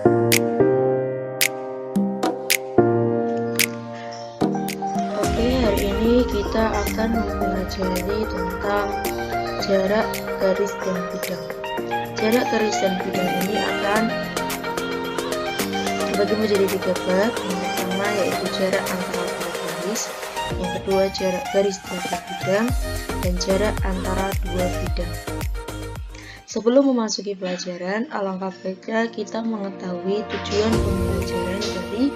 Oke, hari ini kita akan mempelajari tentang jarak garis dan bidang. Jarak garis dan bidang ini akan dibagi menjadi 3 bab. Yang pertama yaitu jarak antara dua garis, yang kedua jarak garis dan bidang, dan jarak antara dua bidang. Sebelum memasuki pelajaran, alangkah baiknya kita mengetahui tujuan pembelajaran dari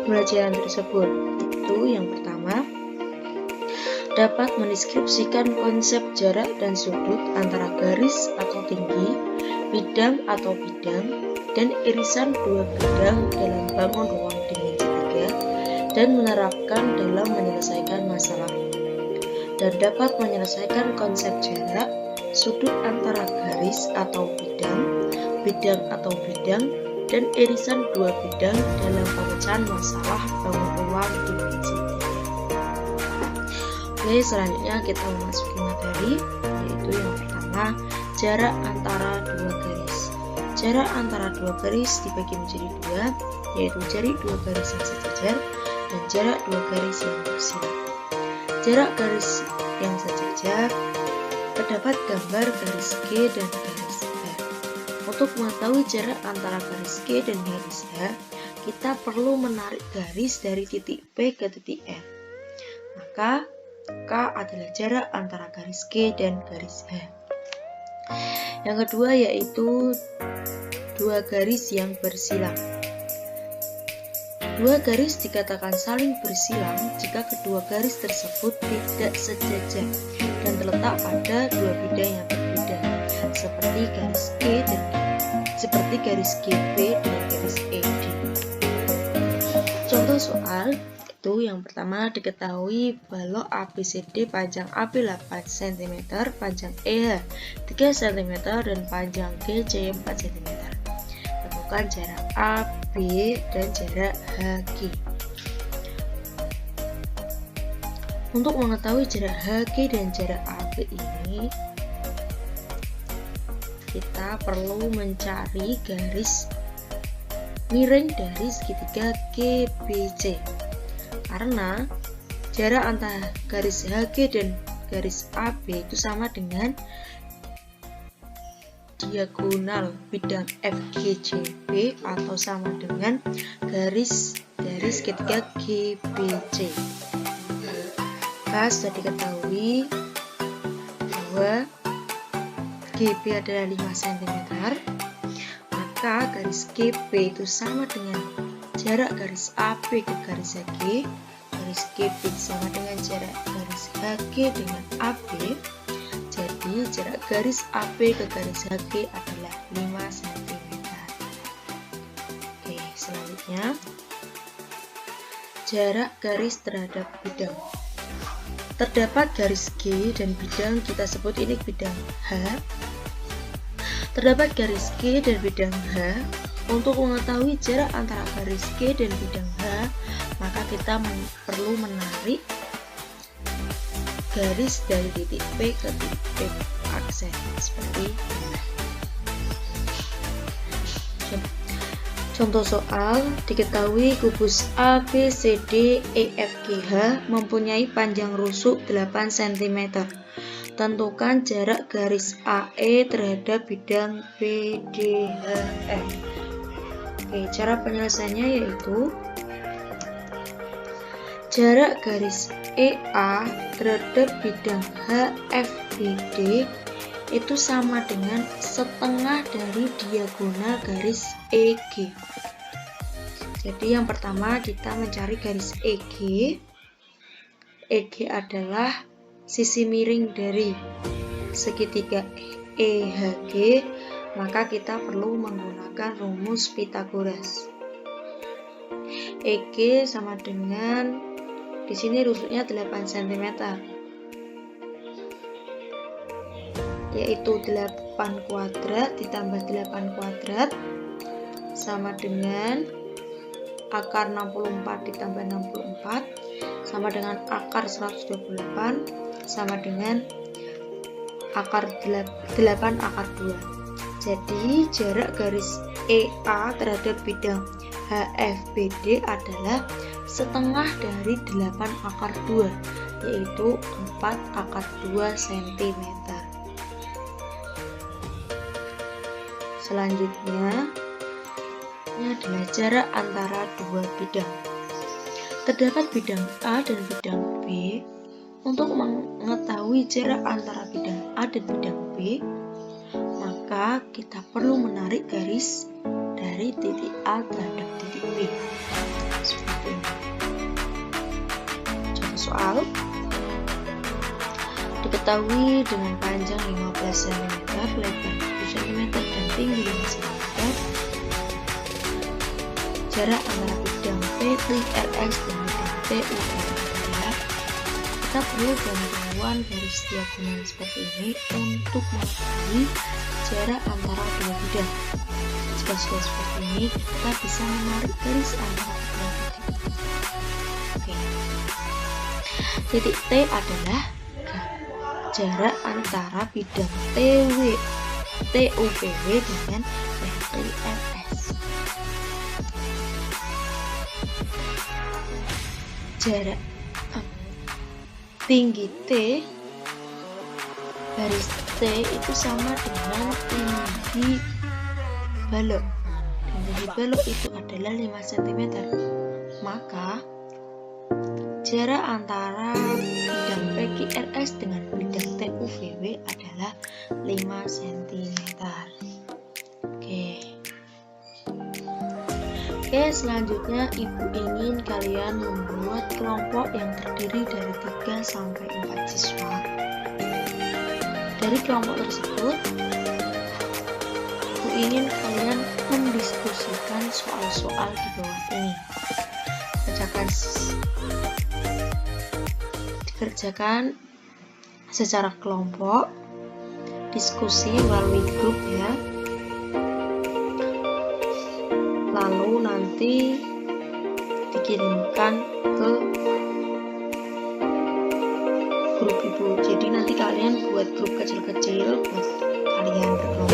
pelajaran tersebut. Itu yang pertama, dapat mendeskripsikan konsep jarak dan sudut antara garis atau tinggi, bidang atau bidang, dan irisan dua bidang dalam bangun ruang dimensi 3 dan menerapkan dalam menyelesaikan masalah. Dan dapat menyelesaikan konsep jarak, sudut antara garis atau bidang, bidang atau bidang, dan irisan dua bidang dalam pemecahan masalah bangun ruang dimensi 3. Oke, selanjutnya kita memasuki materi, yaitu yang pertama, jarak antara dua garis. Jarak antara dua garis dibagi menjadi dua, yaitu jarak dua garis yang sejajar dan jarak dua garis yang bersila. Jarak garis yang sejajar terdapat gambar garis G dan garis H. Untuk mengetahui jarak antara garis G dan garis H, kita perlu menarik garis dari titik P ke titik F. Maka K adalah jarak antara garis G dan garis H. Yang kedua yaitu dua garis yang bersilang. Dua garis dikatakan saling bersilang jika kedua garis tersebut tidak sejajar dan terletak pada dua bidang yang berbeda, seperti garis GB dan garis ED. Contoh soal itu yang pertama, diketahui balok ABCD panjang AB 8 cm, panjang EH 3 cm, dan panjang GC 4 cm. Temukan jarak AB dan jarak HG. Untuk mengetahui jarak HG dan jarak AB ini, kita perlu mencari garis miring dari segitiga GBC. Karena jarak antara garis HG dan garis AB itu sama dengan diagonal bidang FGCB atau sama dengan garis dari segitiga GBC. Maka sudah diketahui bahwa GB adalah 5 cm, maka garis GB itu sama dengan jarak garis AB ke garis HG, garis GB sama dengan jarak garis HG dengan AB, jadi jarak garis AB ke garis HG adalah 5 cm. Oke, selanjutnya jarak garis terhadap bidang. Terdapat garis G dan bidang, kita sebut ini bidang H. Terdapat garis G dan bidang H. Untuk mengetahui jarak antara garis G dan bidang H, maka kita perlu menarik garis dari titik P ke titik aksen seperti ini. Contoh soal, diketahui kubus ABCDEFGH mempunyai panjang rusuk 8 cm. Tentukan jarak garis AE terhadap bidang BDHF. Oke, cara penyelesaiannya yaitu jarak garis EA terhadap bidang HFBD itu sama dengan setengah dari diagonal garis EG. Jadi yang pertama kita mencari garis EG. EG adalah sisi miring dari segitiga EHG, maka kita perlu menggunakan rumus Pythagoras. EG sama dengan, di sini rusuknya 8 cm, yaitu 8 kuadrat ditambah 8 kuadrat sama dengan akar 64 ditambah 64 sama dengan akar 128 sama dengan akar 8 akar 2. Jadi jarak garis EA terhadap bidang HFBD adalah setengah dari 8 akar 2, yaitu 4 akar 2 cm. Selanjutnya, ini adalah jarak antara dua bidang. Terdapat bidang A dan bidang B. Untuk mengetahui jarak antara bidang A dan bidang B, maka kita perlu menarik garis dari titik A terhadap titik B. Seperti ini. Contoh soal. Diketahui dengan panjang 15 cm, lebar 7 cm, dan tinggi 5 cm, jarak antara bidang PTRS dan bidang TU adalah, kita perlu bantuan garis diagonal seperti ini untuk mengetahui jarak antara dua bidang. Jika sudah seperti ini, kita bisa menarik garis antara dua bidang. Oke. Titik T adalah jarak antara bidang TUPW dengan PTRS. Jarak tinggi T, garis T itu sama dengan tinggi balok. Tinggi balok itu adalah 5 cm. Maka jarak antara bidang PQRS dengan bidang TUVW adalah 5 cm. Oke, selanjutnya ibu ingin kalian membuat kelompok yang terdiri dari 3 sampai 4 siswa. Dari kelompok tersebut, ibu ingin kalian mendiskusikan soal-soal di bawah ini. Dikerjakan secara kelompok, diskusi melalui grup ya. Lalu nanti dikirimkan ke grup ibu. Jadi nanti kalian buat grup kecil-kecil buat kalian berkelompok.